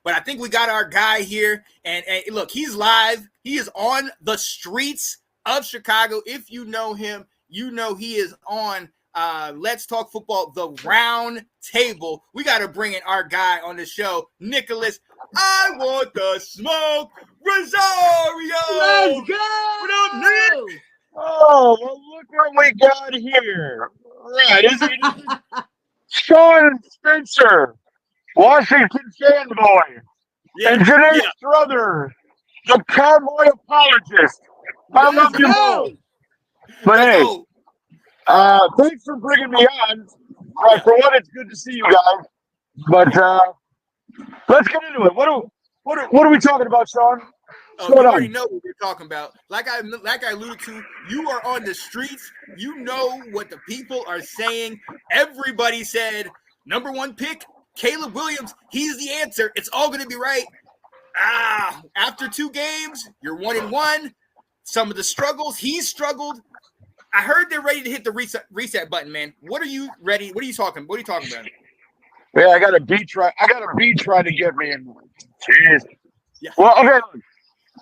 But I think we got our guy here. And look, he's live. He is on the streets of Chicago. If you know him, you know he is on Let's Talk Football, the round table. We got to bring in our guy on the show, Nicholas. I want the smoke, Rosario. Let's go. What up, Nick? Oh, well, look what we got here. Right, isn't it? Sean Spencer, Washington fanboy, and Janae Strother, the cowboy apologist. I love you both. But hey, thanks for bringing me on. For one, it's good to see you guys. But let's get into it. What are we talking about, Sean? Oh, you already know what we're talking about. Like I alluded to, you are on the streets. You know what the people are saying. Everybody said number one pick, Caleb Williams. He's the answer. It's all going to be right. After 2 games, you're 1-1. Some of the struggles, he's struggled. I heard they're ready to hit the reset button, man. What are you ready? What are you talking about? Yeah, I got a beat trying to get me in. Jeez. Yeah. Well, okay, look.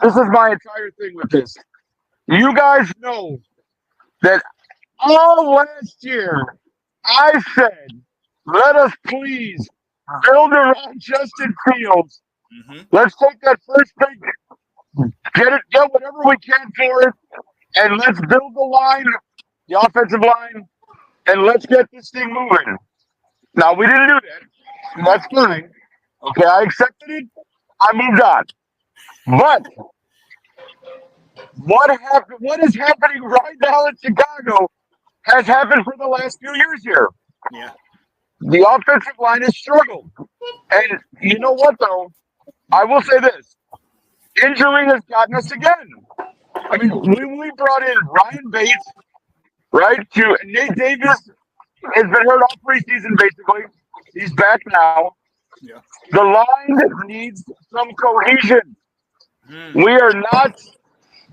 This is my entire thing with this. You guys know that all last year I said, let us please build around Justin Fields. Mm-hmm. Let's take that first pick, get whatever we can for it, and let's build the line, the offensive line, and let's get this thing moving. Now, we didn't do that, and that's fine. Okay, I accepted it. I moved on. But what is happening right now in Chicago has happened for the last few years here. Yeah. The offensive line has struggled. And you know what, though? I will say this. Injury has gotten us again. I mean, we brought in Ryan Bates, right? Nate Davis has been hurt all preseason, basically. He's back now. Yeah. The line needs some cohesion. We are not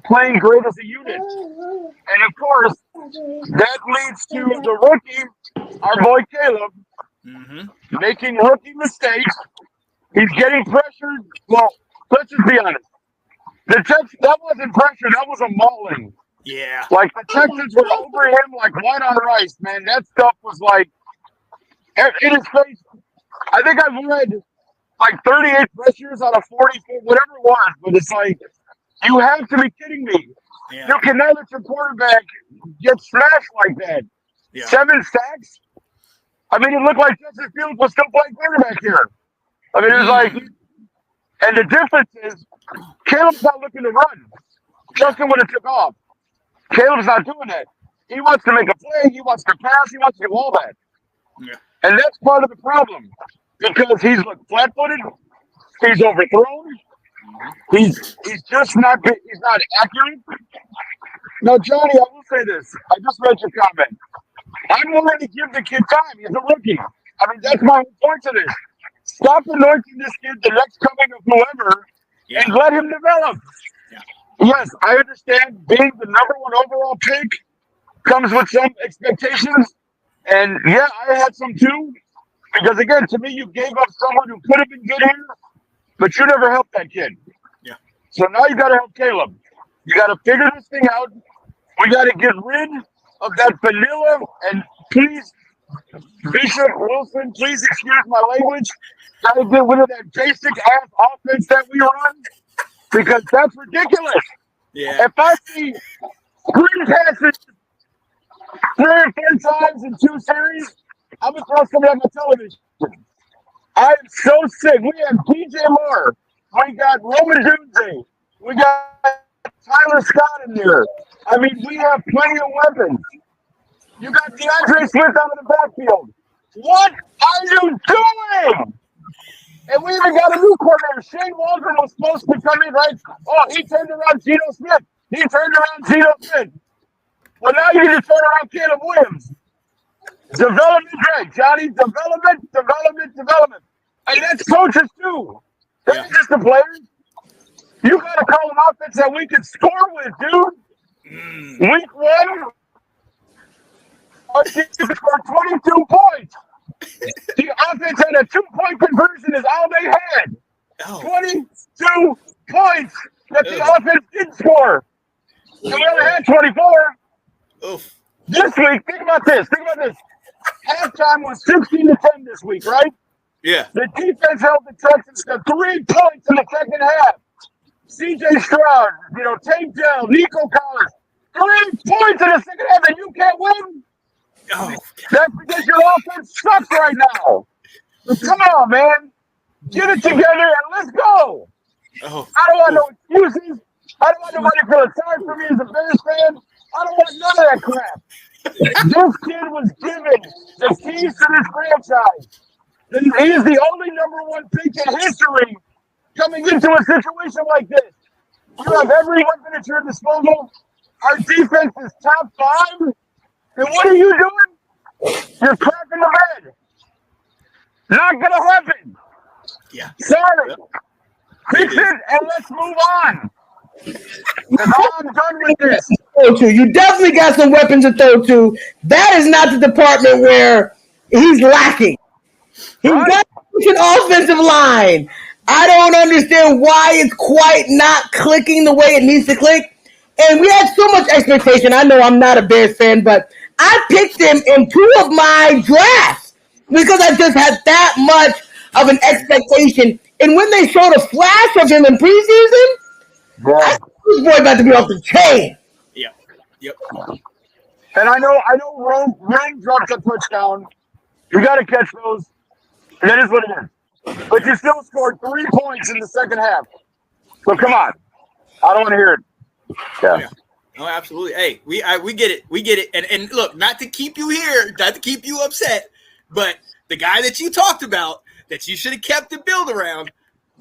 playing great as a unit. And of course, that leads to the rookie, our boy Caleb, making rookie mistakes. He's getting pressured. Well, let's just be honest. That wasn't pressure, that was a mauling. Yeah. Like the Texans were over him like white on rice, man. That stuff was like in his face. I think I've read like 38 pressures out of 44, whatever it was, but it's like, you have to be kidding me. Yeah. You cannot let your quarterback get smashed like that. Yeah. 7 sacks? I mean, it looked like Justin Fields was still playing quarterback here. I mean, it was like, and the difference is, Caleb's not looking to run. Justin would have took off. Caleb's not doing that. He wants to make a play. He wants to pass. He wants to do all that. Yeah. And that's part of the problem. Because he's flat-footed. He's overthrown. He's just not accurate. Now, Johnny, I will say this. I just read your comment. I'm willing to give the kid time. He's a rookie. I mean, that's my point to this. Stop anointing this kid the next coming of whoever and let him develop. Yeah. Yes, I understand being the number 1 overall pick comes with some expectations. And, yeah, I had some too. Because, again, to me, you gave up someone who could have been good here, but you never helped that kid. Yeah. So now you got to help Caleb. You got to figure this thing out. We got to get rid of that vanilla, and please, Bishop Wilson, please excuse my language. Got to get rid of that basic-ass offense that we run, because that's ridiculous. Yeah. If I see screen passes 3 or 4 times in 2 series, I'm going to throw somebody on the television. I'm so sick. We have DJ Moore. We got Roman Dunze. We got Tyler Scott in there. I mean, we have plenty of weapons. You got DeAndre Swift out of the backfield. What are you doing? And we even got a new coordinator. Shane Waldron was supposed to come in, right? Oh, he turned around Geno Smith. Well, now you need to turn around Caleb Williams. Development, right, Johnny? Development. And that's coaches, too. That's just the players. You got to call an offense that we can score with, dude. Week 1, our team scored 22 points. The offense had a 2-point conversion is all they had. points that the offense didn't score. And we only had 24. Oof. This week, think about this. Halftime was 16-10 this week, right? Yeah. The defense held the Texans to 3 points in the second half. C.J. Stroud, Tank Dell, Nico Collins, 3 points in the second half, and you can't win? Oh, That's because your offense sucks right now. So come on, man. Get it together and let's go. oh. I don't want no excuses. I don't want nobody feeling sorry for me as a Bears fan. I don't want none of that crap. This kid was given the keys to this franchise. He is the only number 1 pick in history coming into a situation like this. You have every weapon at your disposal. Our defense is top 5. And what are you doing? You're cracking the bed. Not going to happen. Yeah. Sorry. Fix it and let's move on. Because I'm done with this. You definitely got some weapons to throw to. That is not the department where he's lacking. He's got an offensive line. I don't understand why it's quite not clicking the way it needs to click. And we had so much expectation. I know I'm not a Bears fan, but I picked him in 2 of my drafts because I just had that much of an expectation. And when they showed a flash of him in preseason, I thought this boy about to be off the chain. Yep. And I know Ryan dropped a touchdown. You got to catch those. And that is what it is. But you still scored 3 points in the second half. So come on. I don't want to hear it. Yeah. No, absolutely. Hey, we get it. We get it. And look, not to keep you here, not to keep you upset, but the guy that you talked about that you should have kept the build around,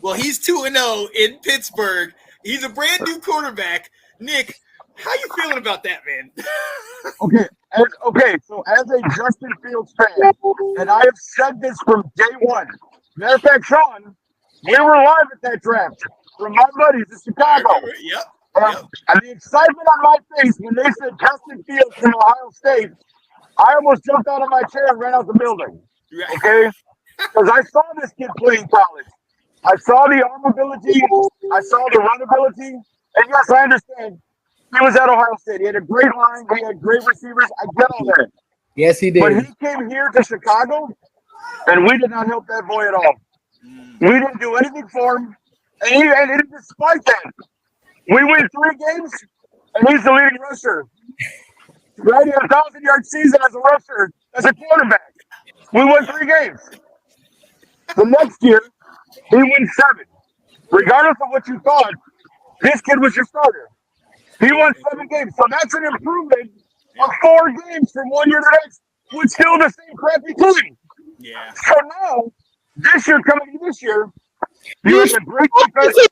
well, he's 2-0 in Pittsburgh. He's a brand new quarterback. Nick, how you feeling about that, man? Okay. So as a Justin Fields fan, and I have said this from day one. Matter of fact, Sean, we were live at that draft from my buddies in Chicago. Yep. And the excitement on my face when they said Justin Fields from Ohio State, I almost jumped out of my chair and ran out the building. Okay? Because I saw this kid play in college. I saw the arm ability. I saw the run ability. And yes, I understand. He was at Ohio State. He had a great line. He had great receivers. I get all that. Yes, he did. But he came here to Chicago, and we did not help that boy at all. We didn't do anything for him. And despite that, we win 3 games, and he's the leading rusher. Right? He had a 1,000-yard season as a rusher, as a quarterback. We won 3 games. The next year, he wins 7. Regardless of what you thought, this kid was your starter. He won 7 games. So that's an improvement of 4 games from one year to the next with still the same crappy team. Yeah. So now, coming into this year, you have a great defense. You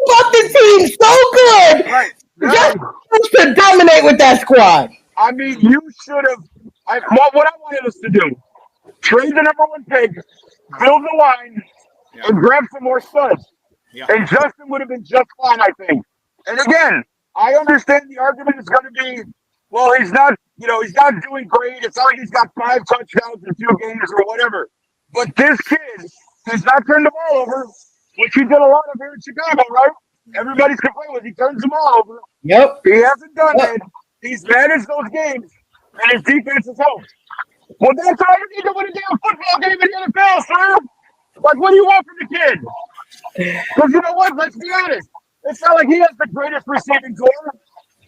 fucked the team so good. Right. Just to dominate with that squad. I mean, you should have. What I wanted us to do, trade the number 1 pick, build the line, and grab some more studs. Yeah. And Justin would have been just fine, I think. And again, I understand the argument is going to be, well, he's not doing great. It's not like he's got 5 touchdowns in 2 games or whatever. But this kid has not turned the ball over, which he did a lot of here in Chicago, right? Everybody's complaining was he turns the ball over. Yep. He hasn't done that. He's managed those games, and his defense has helped. Well, that's all you need to win a damn football game in the NFL, sir. Like, what do you want from the kid? Because you know what? Let's be honest. It's not like he has the greatest receiving core.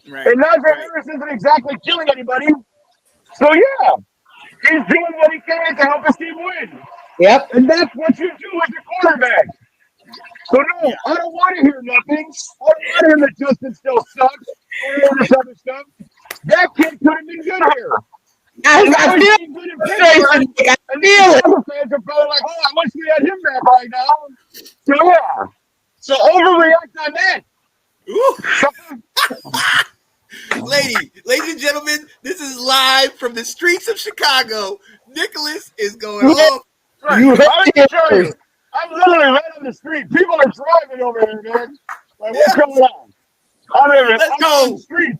Right. And Najee Harris isn't exactly killing anybody. So, yeah, he's doing what he can to help his team win. Yep. And that's what you do as a quarterback. So, no, I don't want to hear nothing. I don't want to hear that Justin still sucks or all this other stuff. That kid could have been good here. I feel it. Fans are probably like, oh, I wish we had him back right now. So, yeah. So, overreact on that. Ladies and gentlemen, this is live from the streets of Chicago. Nicholas is going off. You I'm literally right on the street. People are driving over here, man. Like, what's going on? I'm on the street.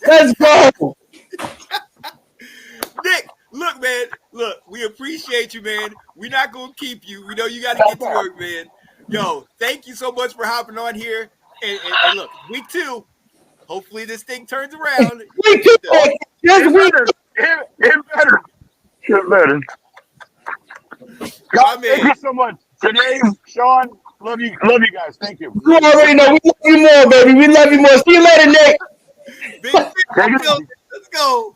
Let's go. Nick, look, man. Look, we appreciate you, man. We're not going to keep you. We know you got to get to work, man. Yo, thank you so much for hopping on here. And look, week 2, hopefully this thing turns around. Week 2, just week. It better. It better. God, thank you so much. Today, Sean, love you guys. Thank you. You already know we love you more, baby. We love you more. See you later, Nick. Big let's go.